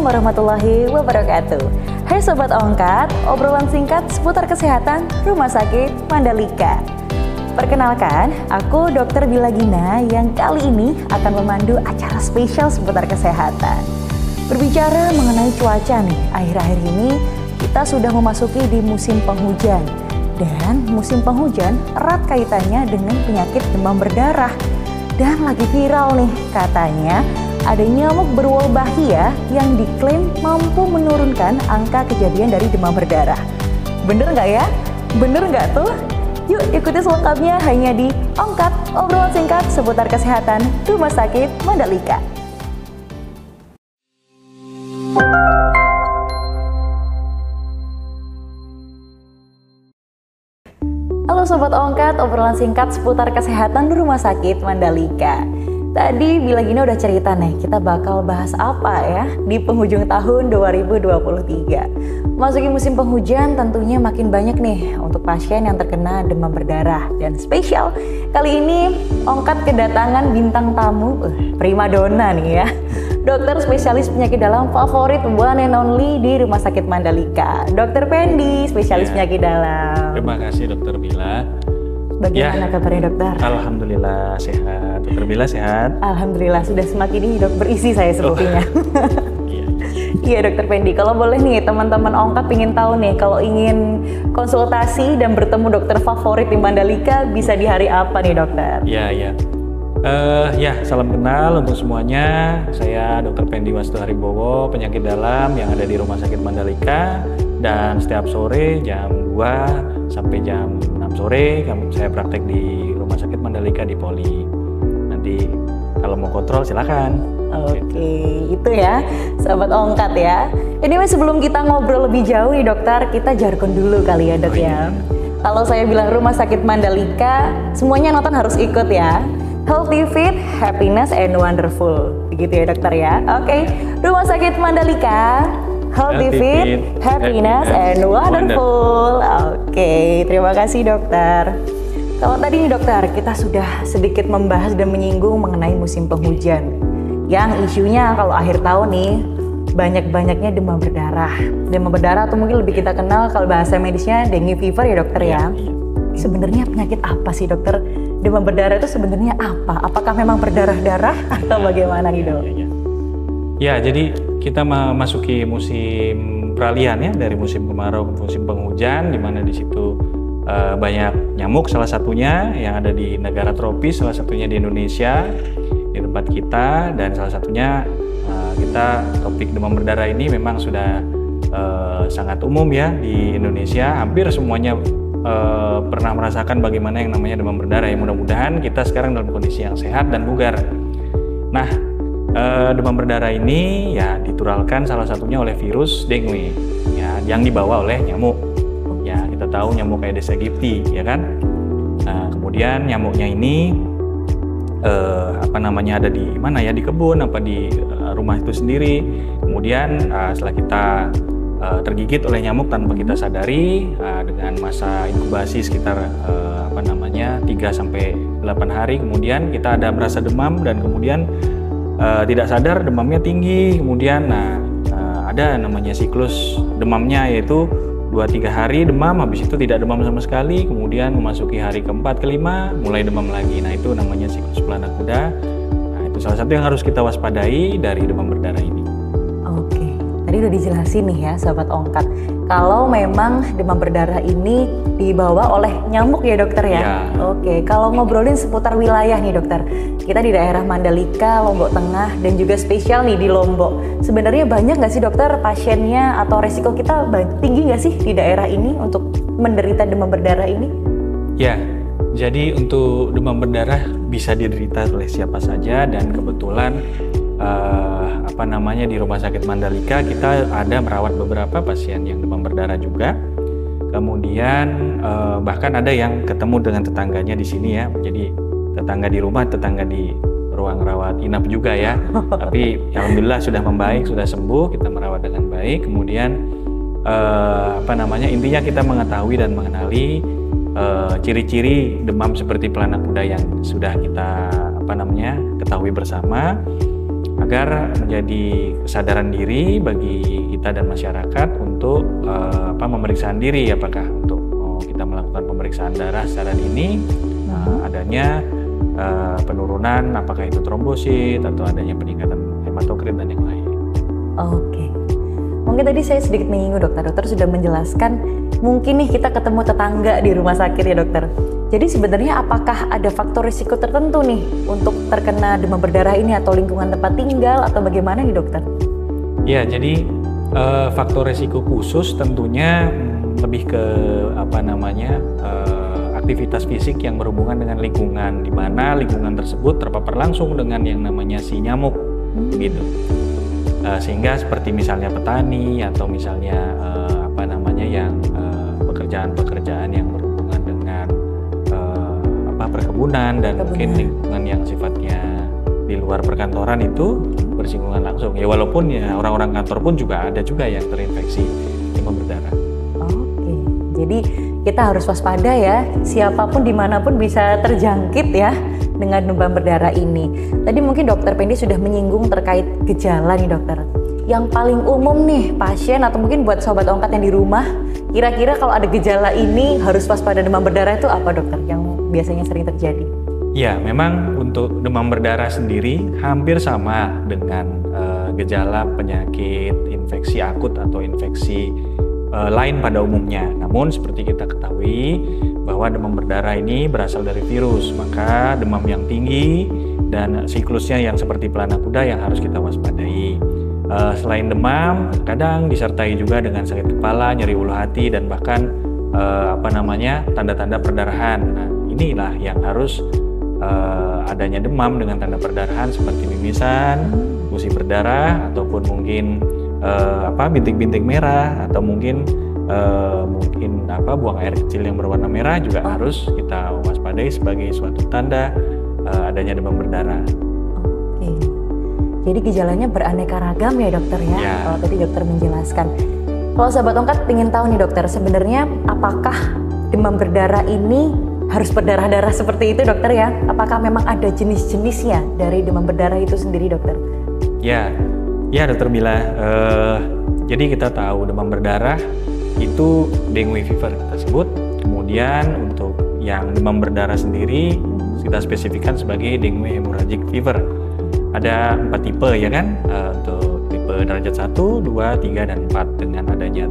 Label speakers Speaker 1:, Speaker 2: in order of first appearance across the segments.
Speaker 1: warahmatullahi wabarakatuh. Hai Sobat Ongkat, obrolan singkat seputar kesehatan Rumah Sakit Mandalika. Perkenalkan, aku Dr. Bila Gina yang kali ini akan memandu acara spesial seputar kesehatan. Berbicara mengenai cuaca nih, akhir-akhir ini kita sudah memasuki di musim penghujan. Dan musim penghujan erat kaitannya dengan penyakit demam berdarah. Dan lagi viral nih, katanya ada nyamuk berwolbachia yang diklaim mampu menurunkan angka kejadian dari demam berdarah. Bener nggak ya? Bener nggak tuh? Yuk ikuti selengkapnya hanya di Ongkat, obrolan singkat seputar kesehatan Rumah Sakit Mandalika. Halo Sobat Ongkat, obrolan singkat seputar kesehatan Rumah Sakit Mandalika. Tadi Bila Gina udah cerita nih, kita bakal bahas apa ya di penghujung tahun 2023. Masuki musim penghujan tentunya makin banyak nih untuk pasien yang terkena demam berdarah. Dan spesial, kali ini Ongkat kedatangan bintang tamu, primadona nih ya. Dokter spesialis penyakit dalam favorit one and only di Rumah Sakit Mandalika, Dr. Pendi, spesialis penyakit dalam.
Speaker 2: Terima kasih Dr. Bila.
Speaker 1: Bagaimana kabarnya dokter?
Speaker 2: Alhamdulillah sehat. Dr. Bila sehat?
Speaker 1: Alhamdulillah sudah semakin ini dok berisi saya sepertinya. Iya Dokter Pendi, kalau boleh nih teman-teman Ongkat ingin tahu nih, kalau ingin konsultasi dan bertemu dokter favorit di Mandalika bisa di hari apa nih dokter?
Speaker 2: Ya, salam kenal untuk semuanya. Saya Dr. Pendi Wastu Haribowo, penyakit dalam yang ada di Rumah Sakit Mandalika. Dan setiap sore jam 2 sampai jam 6 sore saya praktek di Rumah Sakit Mandalika di Poli. Nanti kalau mau kontrol silakan.
Speaker 1: Oke, itu ya sahabat Ongkat ya. Anyway, sebelum kita ngobrol lebih jauh nih dokter, kita jargon dulu kali ya dok ya. Kalau saya bilang Rumah Sakit Mandalika, semuanya nonton harus ikut ya. Healthy, fit, happiness, and wonderful. Begitu ya dokter ya. Oke, Rumah Sakit Mandalika, healthy, fit, happiness, and wonderful. Oke, terima kasih dokter. Kalau tadi nih dokter, kita sudah sedikit membahas dan menyinggung mengenai musim penghujan. Yang isunya kalau akhir tahun nih, banyak-banyaknya demam berdarah. Demam berdarah atau mungkin lebih kita kenal kalau bahasa medisnya dengue fever ya dokter ya. Sebenarnya penyakit apa sih dokter? Demam berdarah itu sebenarnya apa? Apakah memang berdarah-darah atau bagaimana nih dok?
Speaker 2: Ya, jadi kita memasuki musim peralihan ya, dari musim kemarau ke musim penghujan, di mana di situ banyak nyamuk, salah satunya yang ada di negara tropis, salah satunya di Indonesia, di tempat kita, dan salah satunya kita topik demam berdarah ini memang sudah sangat umum ya di Indonesia. Hampir semuanya pernah merasakan bagaimana yang namanya demam berdarah. Ya, mudah-mudahan kita sekarang dalam kondisi yang sehat dan bugar. Nah, demam berdarah ini ya diturunkan salah satunya oleh virus dengue ya, yang dibawa oleh nyamuk. Ya, kita tahu nyamuk Aedes aegypti ya kan. Nah, kemudian nyamuknya ini ada di mana ya, di kebun apa di rumah itu sendiri. Kemudian setelah kita tergigit oleh nyamuk tanpa kita sadari, dengan masa inkubasi sekitar 3 sampai 8 hari, kemudian kita ada merasa demam dan kemudian tidak sadar demamnya tinggi. Kemudian ada namanya siklus demamnya, yaitu 2-3 hari demam, habis itu tidak demam sama sekali, kemudian memasuki hari keempat, kelima mulai demam lagi. Nah, itu namanya siklus pelanak kuda. Nah, itu salah satu yang harus kita waspadai dari demam berdarah ini.
Speaker 1: Oke, tadi udah dijelasin nih ya sahabat Ongkat, kalau memang demam berdarah ini dibawa oleh nyamuk ya dokter ya?
Speaker 2: Ya.
Speaker 1: Oke, kalau ngobrolin seputar wilayah nih dokter, kita di daerah Mandalika, Lombok Tengah, dan juga spesial nih di Lombok. Sebenarnya banyak nggak sih dokter pasiennya atau resiko kita tinggi nggak sih di daerah ini untuk menderita demam berdarah ini?
Speaker 2: Ya, jadi untuk demam berdarah bisa diderita oleh siapa saja, dan kebetulan di Rumah Sakit Mandalika kita ada merawat beberapa pasien yang demam berdarah juga. Kemudian bahkan ada yang ketemu dengan tetangganya di sini ya. Jadi tetangga di rumah, tetangga di ruang rawat inap juga ya. Tapi alhamdulillah sudah membaik, sudah sembuh, kita merawat dengan baik. Kemudian intinya kita mengetahui dan mengenali ciri-ciri demam seperti pelanak kuda yang sudah kita ketahui bersama. agar menjadi kesadaran diri bagi kita dan masyarakat untuk pemeriksaan diri, apakah untuk kita melakukan pemeriksaan darah secara dini, adanya penurunan apakah itu trombosit atau adanya peningkatan hematokrit dan yang lain.
Speaker 1: Oke. Mungkin tadi saya sedikit menyinggung dokter sudah menjelaskan mungkin nih kita ketemu tetangga di rumah sakit ya dokter. Jadi sebenarnya apakah ada faktor risiko tertentu nih untuk terkena demam berdarah ini atau lingkungan tempat tinggal atau bagaimana nih dokter?
Speaker 2: Ya, jadi faktor risiko khusus tentunya lebih ke aktivitas fisik yang berhubungan dengan lingkungan, di mana lingkungan tersebut terpapar langsung dengan yang namanya si nyamuk, gitu. Sehingga seperti misalnya petani atau misalnya yang pekerjaan-pekerjaan yang berhubungan dengan perkebunan dan mungkin lingkungan yang sifatnya di luar perkantoran itu bersinggungan langsung. Ya walaupun ya orang-orang kantor pun juga ada juga yang terinfeksi demam berdarah.
Speaker 1: Oke, jadi kita harus waspada ya, siapapun dimanapun bisa terjangkit ya dengan demam berdarah ini. Tadi mungkin dokter Pendi sudah menyinggung terkait gejala nih dokter. Yang paling umum nih pasien atau mungkin buat sobat ongkat yang di rumah, kira-kira kalau ada gejala ini harus waspada demam berdarah itu apa dokter yang biasanya sering terjadi?
Speaker 2: Ya, memang untuk demam berdarah sendiri hampir sama dengan gejala penyakit infeksi akut atau infeksi lain pada umumnya. Namun seperti kita ketahui bahwa demam berdarah ini berasal dari virus, maka demam yang tinggi dan siklusnya yang seperti pelana kuda yang harus kita waspadai. Selain demam, kadang disertai juga dengan sakit kepala, nyeri ulu hati, dan bahkan tanda-tanda perdarahan. Nah, inilah yang harus adanya demam dengan tanda perdarahan seperti mimisan, gusi berdarah, ataupun mungkin bintik-bintik merah, atau mungkin buang air kecil yang berwarna merah juga harus kita waspadai sebagai suatu tanda adanya demam berdarah.
Speaker 1: Oke. Jadi gejalanya beraneka ragam ya dokter ya, kalau tadi dokter menjelaskan. Kalau sahabat ongkat ingin tahu nih dokter, sebenarnya apakah demam berdarah ini harus berdarah-darah seperti itu dokter ya? Apakah memang ada jenis-jenisnya dari demam berdarah itu sendiri dokter?
Speaker 2: Ya dokter Bila, jadi kita tahu demam berdarah itu dengue fever kita sebut. Kemudian untuk yang demam berdarah sendiri kita spesifikkan sebagai dengue hemorrhagic fever. Ada 4 tipe ya kan, untuk tipe derajat 1, 2, 3, dan 4 dengan adanya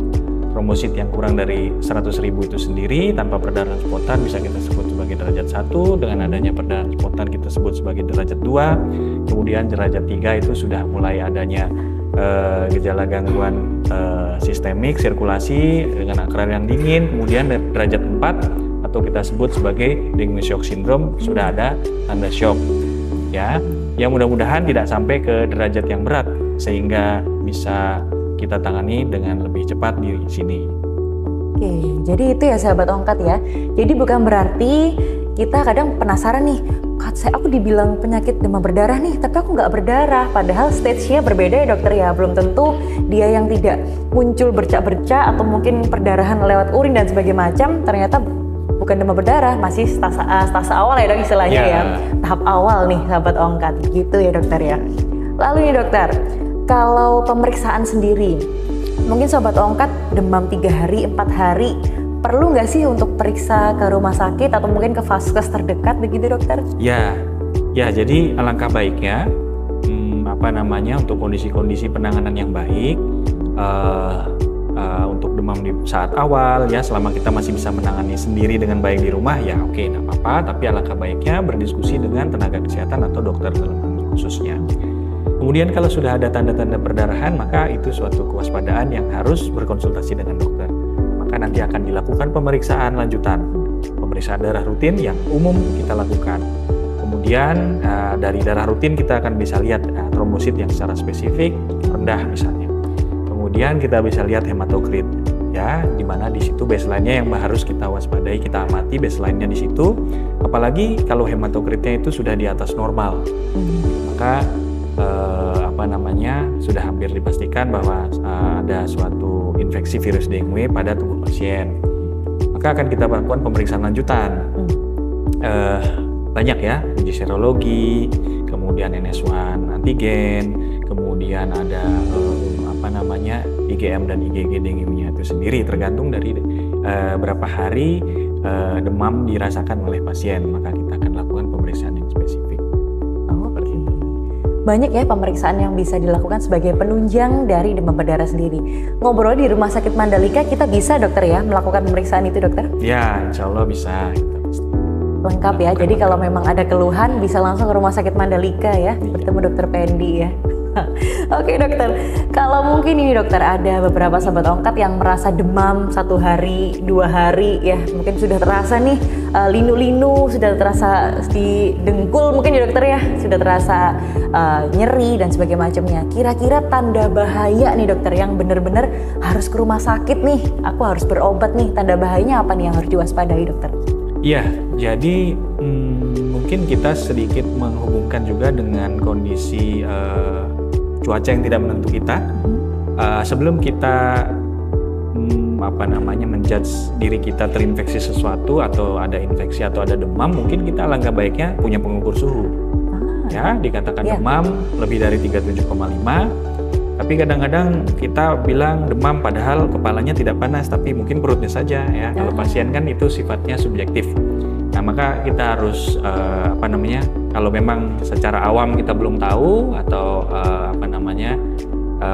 Speaker 2: trombosit yang kurang dari 100.000 itu sendiri tanpa perdarahan spontan bisa kita sebut sebagai derajat 1, dengan adanya perdarahan spontan kita sebut sebagai derajat 2, kemudian derajat 3 itu sudah mulai adanya gejala gangguan sistemik, sirkulasi dengan akar yang dingin, kemudian derajat 4 atau kita sebut sebagai dengue shock syndrome sudah ada tanda shock ya. Yang mudah-mudahan tidak sampai ke derajat yang berat sehingga bisa kita tangani dengan lebih cepat di sini.
Speaker 1: Oke, jadi itu ya sahabat ongkat ya. Jadi bukan berarti kita kadang penasaran nih, aku dibilang penyakit demam berdarah nih, tapi aku nggak berdarah. Padahal stage-nya berbeda ya dokter ya. Belum tentu dia yang tidak muncul bercak-bercak atau mungkin perdarahan lewat urin dan sebagainya macam, ternyata bukan demam berdarah, masih stase awal ya dok istilahnya ya. Tahap awal nih sahabat ongkat, gitu ya dokter ya. Lalu nih dokter, kalau pemeriksaan sendiri, mungkin sobat ongkat demam 3 hari, 4 hari, perlu nggak sih untuk periksa ke rumah sakit atau mungkin ke vaskes terdekat begitu dokter?
Speaker 2: Ya jadi alangkah baiknya untuk kondisi-kondisi penanganan yang baik, untuk demam di saat awal ya, selama kita masih bisa menangani sendiri dengan baik di rumah ya oke, nggak apa-apa, tapi alangkah baiknya berdiskusi dengan tenaga kesehatan atau dokter dalam hal khususnya. Kemudian kalau sudah ada tanda-tanda perdarahan, maka itu suatu kewaspadaan yang harus berkonsultasi dengan dokter. Maka nanti akan dilakukan pemeriksaan lanjutan, pemeriksaan darah rutin yang umum kita lakukan. Kemudian dari darah rutin kita akan bisa lihat trombosit yang secara spesifik rendah misalnya. Kemudian kita bisa lihat hematokrit ya, dimana di situ baseline-nya yang harus kita waspadai, kita amati baseline-nya di situ. Apalagi kalau hematokritnya itu sudah di atas normal, maka sudah hampir dipastikan bahwa ada suatu infeksi virus dengue pada tubuh pasien. Maka akan kita lakukan pemeriksaan lanjutan. Banyak ya, uji serologi, kemudian NS1 antigen, kemudian ada IgM dan IgG dengue-nya itu sendiri, tergantung dari berapa hari demam dirasakan oleh pasien, maka kita akan lakukan pemeriksaan yang spesifik.
Speaker 1: Oke. Banyak ya pemeriksaan yang bisa dilakukan sebagai penunjang dari demam berdarah sendiri. Ngobrol di Rumah Sakit Mandalika, kita bisa dokter ya melakukan pemeriksaan itu dokter?
Speaker 2: Ya, insya Allah bisa.
Speaker 1: Lengkap ya, jadi kalau memang ada keluhan bisa langsung ke Rumah Sakit Mandalika ya, bertemu dokter Pendi ya. Oke dokter, kalau mungkin ini dokter ada beberapa sahabat ongkat yang merasa demam 1 hari, 2 hari ya, mungkin sudah terasa nih linu-linu, sudah terasa di dengkul mungkin ya dokter ya, sudah terasa nyeri dan sebagainya macamnya. Kira-kira tanda bahaya nih dokter yang benar-benar harus ke rumah sakit nih, aku harus berobat nih, tanda bahayanya apa nih yang harus diwaspadai dokter?
Speaker 2: Iya, jadi mungkin kita sedikit menghubungkan juga dengan kondisi cuaca yang tidak menentu kita. Sebelum kita menjudge diri kita terinfeksi sesuatu atau ada infeksi atau ada demam, mungkin kita alangkah baiknya punya pengukur suhu. Ya, dikatakan demam lebih dari 37,5. Tapi kadang-kadang kita bilang demam padahal kepalanya tidak panas, tapi mungkin perutnya saja ya. Kalau pasien kan itu sifatnya subjektif. Nah, maka kita harus kalau memang secara awam kita belum tahu atau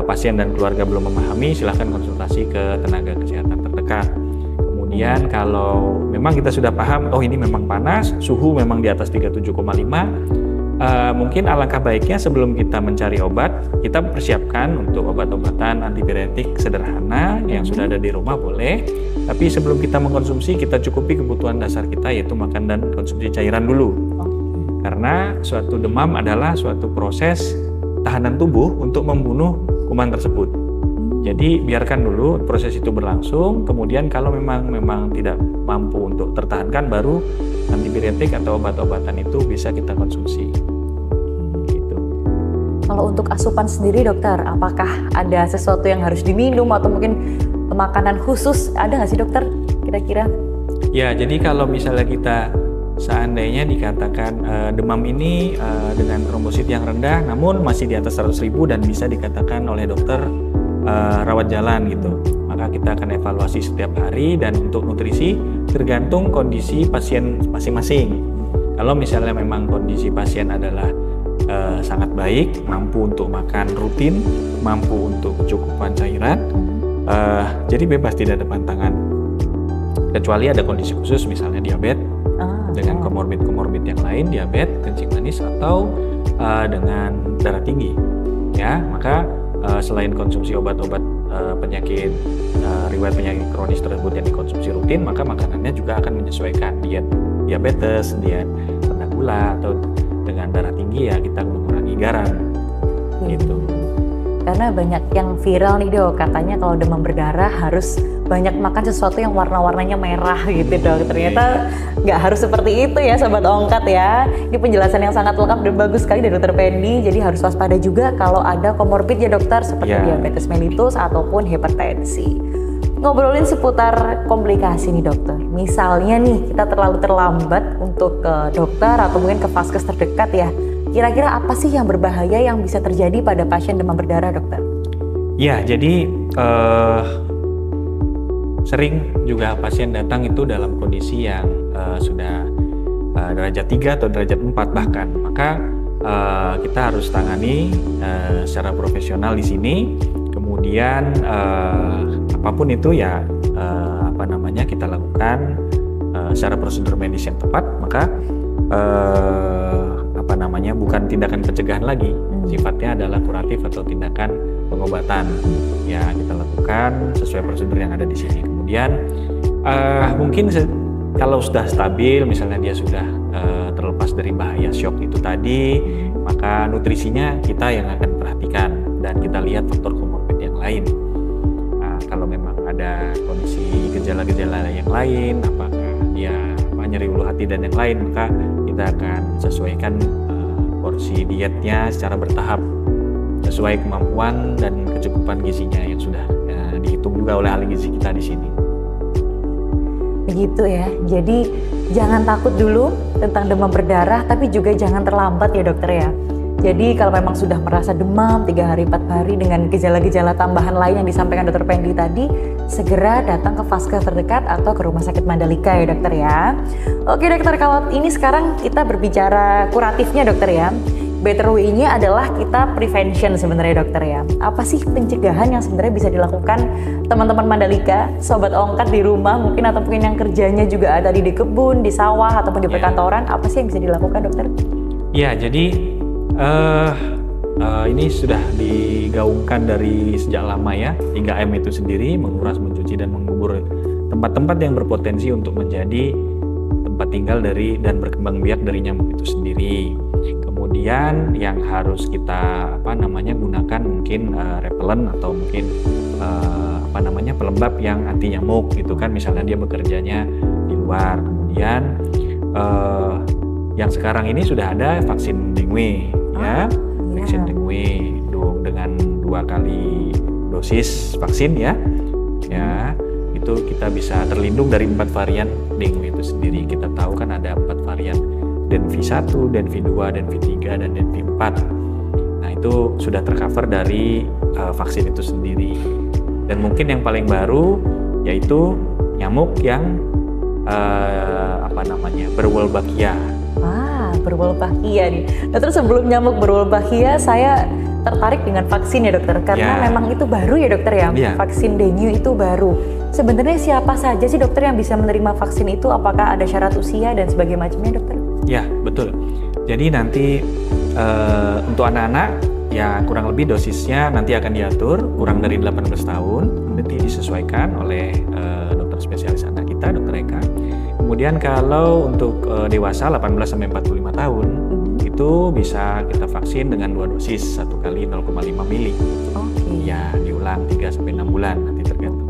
Speaker 2: pasien dan keluarga belum memahami, silahkan konsultasi ke tenaga kesehatan terdekat. Kemudian kalau memang kita sudah paham, oh ini memang panas, suhu memang di atas 37,5, mungkin alangkah baiknya sebelum kita mencari obat, kita persiapkan untuk obat-obatan antipiretik sederhana yang sudah ada di rumah boleh. Tapi sebelum kita mengkonsumsi, kita cukupi kebutuhan dasar kita, yaitu makan dan konsumsi cairan dulu. Karena suatu demam adalah suatu proses tahanan tubuh untuk membunuh kuman tersebut. Jadi biarkan dulu proses itu berlangsung, kemudian kalau memang tidak mampu untuk tertahankan, baru antipiretik atau obat-obatan itu bisa kita konsumsi. Gitu.
Speaker 1: Kalau untuk asupan sendiri dokter, apakah ada sesuatu yang harus diminum atau mungkin makanan khusus, ada nggak sih dokter kira-kira?
Speaker 2: Ya, jadi kalau misalnya kita seandainya dikatakan demam ini dengan trombosit yang rendah namun masih di atas 100.000 dan bisa dikatakan oleh dokter rawat jalan gitu, maka kita akan evaluasi setiap hari. Dan untuk nutrisi tergantung kondisi pasien masing-masing. Kalau misalnya memang kondisi pasien adalah sangat baik, mampu untuk makan rutin, mampu untuk kecukupan cairan, jadi bebas, tidak ada pantangan. Kecuali ada kondisi khusus, misalnya diabetes dengan komorbid yang lain, diabetes, kencing manis, atau dengan darah tinggi, ya, maka selain konsumsi obat-obat riwayat penyakit kronis tersebut yang dikonsumsi rutin, maka makanannya juga akan menyesuaikan. Diet diabetes, diet rendah gula, atau dengan darah tinggi ya kita mengurangi garam, gitu.
Speaker 1: Karena banyak yang viral nih dok, katanya kalau demam berdarah harus banyak makan sesuatu yang warna-warnanya merah gitu dok. Ternyata nggak harus seperti itu ya sahabat ongkat ya. Ini penjelasan yang sangat lengkap dan bagus sekali dari dokter Pendi. Jadi harus waspada juga kalau ada komorbid ya dokter, seperti diabetes mellitus ataupun hipertensi. Ngobrolin seputar komplikasi nih dokter. Misalnya nih kita terlalu terlambat untuk ke dokter atau mungkin ke vaskes terdekat ya. Kira-kira apa sih yang berbahaya yang bisa terjadi pada pasien demam berdarah dokter?
Speaker 2: Ya, jadi sering juga pasien datang itu dalam kondisi yang sudah derajat 3 atau derajat 4 bahkan. Maka kita harus tangani secara profesional di sini. Kemudian apapun itu ya kita lakukan secara prosedur medis yang tepat. Maka bukan tindakan pencegahan lagi, sifatnya adalah kuratif atau tindakan pengobatan. Ya, kita lakukan sesuai prosedur yang ada di sini. Kemudian mungkin kalau sudah stabil, misalnya dia sudah terlepas dari bahaya shock itu tadi, maka nutrisinya kita yang akan perhatikan dan kita lihat faktor komorbid yang lain. Nah, kalau memang ada kondisi gejala-gejala yang lain, apakah dia nyeri ulu hati dan yang lain, maka kita akan sesuaikan porsi dietnya secara bertahap sesuai kemampuan dan kecukupan gizinya yang sudah dihitung juga oleh ahli gizi kita di sini.
Speaker 1: Begitu ya. Jadi jangan takut dulu tentang demam berdarah, tapi juga jangan terlambat ya dokter ya. Jadi kalau memang sudah merasa demam 3 hari 4 hari dengan gejala-gejala tambahan lain yang disampaikan Dokter Pendi tadi, segera datang ke vaskes terdekat atau ke Rumah Sakit Mandalika ya dokter ya. Oke dokter, kalau ini sekarang kita berbicara kuratifnya dokter ya. Better way-nya adalah kita prevention sebenarnya dokter ya. Apa sih pencegahan yang sebenarnya bisa dilakukan teman-teman Mandalika, sobat ongkat di rumah mungkin atau mungkin yang kerjanya juga ada di kebun, di sawah ataupun di perkantoran, apa sih yang bisa dilakukan dokter?
Speaker 2: Ya, jadi ini sudah digaungkan dari sejak lama ya. 3M itu sendiri, menguras, mencuci, dan mengubur tempat-tempat yang berpotensi untuk menjadi tempat tinggal dari dan berkembang biak dari nyamuk itu sendiri. Kemudian yang harus kita gunakan mungkin repellent atau mungkin pelembab yang anti nyamuk gitu kan, misalnya dia bekerjanya di luar. Kemudian yang sekarang ini sudah ada vaksin dengue ya, vaksin dengue dengan 2 kali dosis vaksin ya, itu kita bisa terlindung dari 4 varian dengue itu sendiri. Kita tahu kan ada 4 varian, DenV1, DenV2, DenV3, dan DenV4. Nah itu sudah tercover dari vaksin itu sendiri. Dan mungkin yang paling baru yaitu nyamuk yang berwolbachia.
Speaker 1: Berwolbachia nih. Nah, terus sebelum nyamuk berwolbachia, saya tertarik dengan vaksin ya dokter, karena memang itu baru ya dokter ya. Vaksin dengue itu baru. Sebenarnya siapa saja sih dokter yang bisa menerima vaksin itu? Apakah ada syarat usia dan sebagainya macamnya dokter? Ya
Speaker 2: betul. Jadi nanti untuk anak-anak ya kurang lebih dosisnya nanti akan diatur kurang dari 18 tahun, nanti disesuaikan oleh dokter spesialis anak kita, dokter Eka. Kemudian kalau untuk dewasa 18 sampai 45 tahun itu bisa kita vaksin dengan 2 dosis, 1 kali 0,5 mili. Ya diulang 3 sampai 6 bulan nanti tergantung.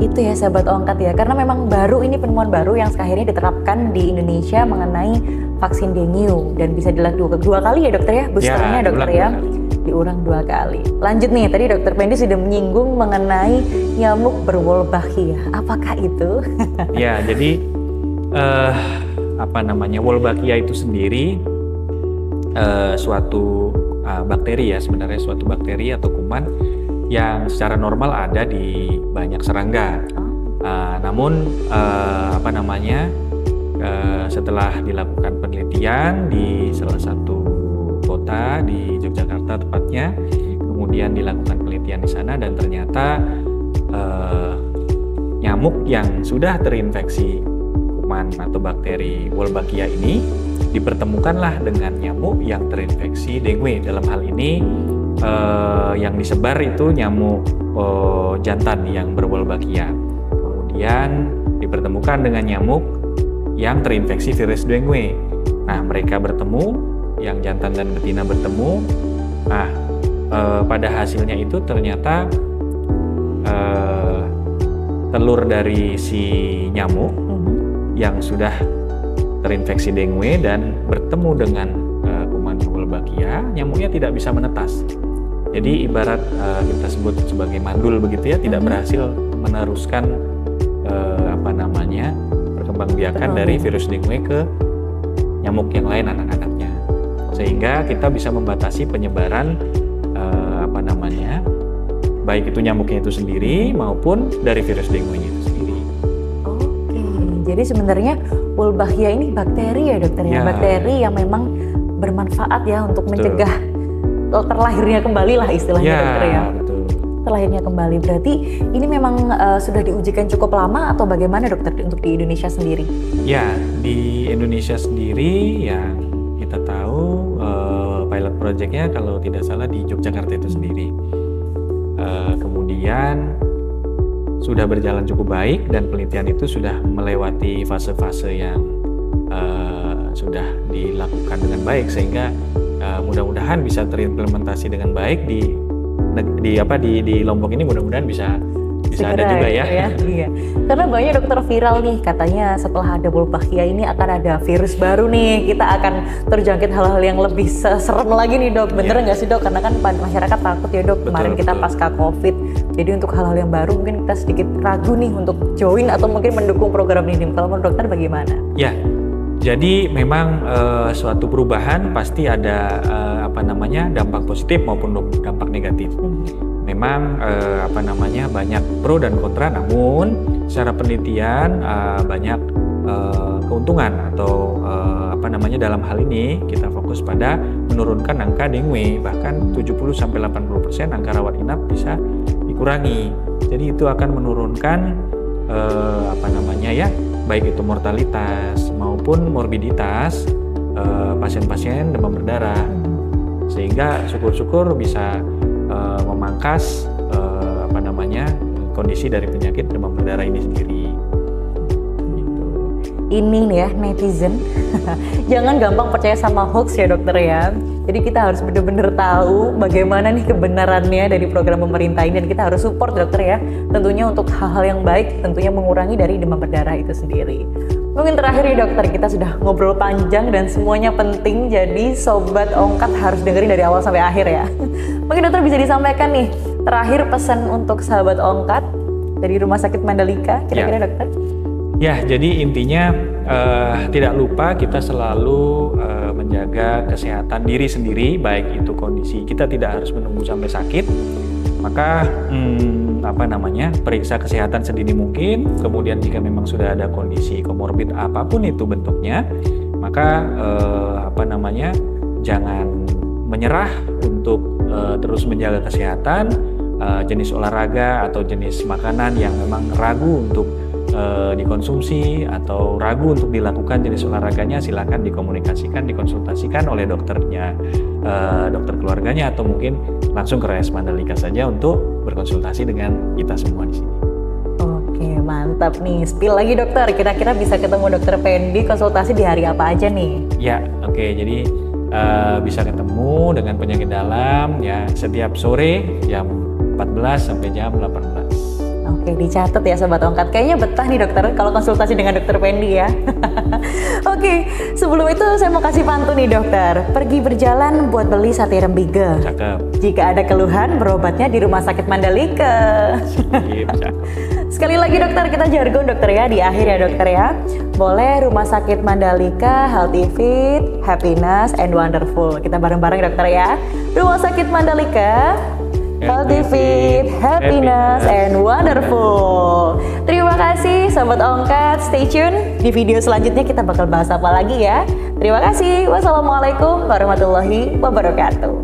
Speaker 1: Itu ya sahabat ongkat ya, karena memang baru ini penemuan baru yang akhirnya diterapkan di Indonesia mengenai vaksin dengue dan bisa dilakukan 2 kali ya dokter ya, boosternya dokter ya, diulang 2 kali. Lanjut nih, tadi dokter Pendi sudah menyinggung mengenai nyamuk berwolbachia, apakah itu?
Speaker 2: Ya, jadi Wolbachia itu sendiri suatu bakteri ya, sebenarnya suatu bakteri atau kuman yang secara normal ada di banyak serangga. Namun setelah dilakukan penelitian di salah satu kota di Yogyakarta tepatnya, kemudian dilakukan penelitian di sana dan ternyata nyamuk yang sudah terinfeksi kuman atau bakteri Wolbachia ini dipertemukanlah dengan nyamuk yang terinfeksi dengue. Dalam hal ini yang disebar itu nyamuk jantan yang berwolbachia. Kemudian dipertemukan dengan nyamuk yang terinfeksi virus dengue. Nah, mereka bertemu, yang jantan dan betina bertemu. Nah, pada hasilnya itu ternyata telur dari si nyamuk yang sudah terinfeksi dengue dan bertemu dengan kuman Wolbachia, nyamuknya tidak bisa menetas. Jadi ibarat kita sebut sebagai mandul begitu ya, tidak berhasil meneruskan perkembangbiakan dari virus dengue ke nyamuk yang lain anak-anaknya, sehingga kita bisa membatasi penyebaran baik itu nyamuknya itu sendiri maupun dari virus dengue-nya itu sendiri.
Speaker 1: Jadi sebenarnya Wolbachia ini bakteri ya dokter ya, bakteri yang memang bermanfaat ya untuk mencegah terlahirnya kembali lah istilahnya dokter ya.
Speaker 2: Betul.
Speaker 1: Terlahirnya kembali, berarti ini memang sudah diujikan cukup lama atau bagaimana dokter untuk di Indonesia sendiri?
Speaker 2: Ya, di Indonesia sendiri yang kita tahu pilot projectnya kalau tidak salah di Yogyakarta itu sendiri. Kemudian sudah berjalan cukup baik dan penelitian itu sudah melewati fase-fase yang sudah dilakukan dengan baik, sehingga mudah-mudahan bisa terimplementasi dengan baik di Lombok ini, mudah-mudahan bisa ada juga ya.
Speaker 1: Iya. Karena banyak dokter viral nih katanya setelah ada Wolbachia ini akan ada virus baru nih, kita akan terjangkit hal-hal yang lebih serem lagi nih dok. Bener nggak sih dok? Karena kan masyarakat takut ya dok. Kemarin kita pasca COVID. Jadi untuk hal-hal yang baru mungkin kita sedikit ragu nih untuk join atau mungkin mendukung program ini. Kalau menurut dokter bagaimana?
Speaker 2: Ya, Jadi memang suatu perubahan pasti ada dampak positif maupun dampak negatif. Memang banyak pro dan kontra, namun secara penelitian banyak keuntungan atau dalam hal ini kita fokus pada menurunkan angka dengue, bahkan 70-80% angka rawat inap bisa dikurangi. Jadi itu akan menurunkan baik itu mortalitas maupun morbiditas pasien-pasien demam berdarah, sehingga syukur-syukur bisa memangkas kondisi dari penyakit demam berdarah ini sendiri.
Speaker 1: Ini nih ya netizen, jangan gampang percaya sama hoax ya dokter ya. Jadi kita harus benar-benar tahu bagaimana nih kebenarannya dari program pemerintah ini, dan kita harus support dokter ya. Tentunya untuk hal-hal yang baik, tentunya mengurangi dari demam berdarah itu sendiri. Mungkin terakhir nih dokter, kita sudah ngobrol panjang dan semuanya penting, jadi Sobat Ongkat harus dengerin dari awal sampai akhir ya. Mungkin dokter bisa disampaikan nih, terakhir pesan untuk sahabat Ongkat dari Rumah Sakit Mandalika, kira-kira dokter?
Speaker 2: Ya, jadi intinya tidak lupa kita selalu menjaga kesehatan diri sendiri, baik itu kondisi kita tidak harus menunggu sampai sakit, maka periksa kesehatan sedini mungkin. Kemudian jika memang sudah ada kondisi komorbid apapun itu bentuknya, maka jangan menyerah untuk terus menjaga kesehatan. Jenis olahraga atau jenis makanan yang memang ragu untuk dikonsumsi atau ragu untuk dilakukan jenis olahraganya, silakan dikonsultasikan oleh dokternya, dokter keluarganya, atau mungkin langsung ke RS Mandalika saja untuk berkonsultasi dengan kita semua di sini.
Speaker 1: Oke, mantap nih. Spill lagi dokter, kira-kira bisa ketemu dokter Pendi konsultasi di hari apa aja nih?
Speaker 2: Ya, oke. Jadi bisa ketemu dengan penyakit dalam ya setiap sore jam 14 sampai jam 18.
Speaker 1: Oke, dicatat ya Sobat Ongkat. Kayaknya betah nih dokter kalau konsultasi dengan dokter Pendi ya. Oke, sebelum itu saya mau kasih pantun nih dokter. Pergi berjalan buat beli sate rembige.
Speaker 2: Cakep.
Speaker 1: Jika ada keluhan, berobatnya di Rumah Sakit Mandalika.
Speaker 2: Cakep.
Speaker 1: Sekali lagi dokter, kita jargon dokter ya di akhir ya dokter ya. Boleh Rumah Sakit Mandalika, Healthy Fit, Happiness, and Wonderful. Kita bareng-bareng dokter ya. Rumah Sakit Mandalika, Healthy Fit, Happiness, and Wonderful. Terima kasih Sobat Ongkat, stay tune. Di video selanjutnya kita bakal bahas apa lagi ya. Terima kasih. Wassalamualaikum warahmatullahi wabarakatuh.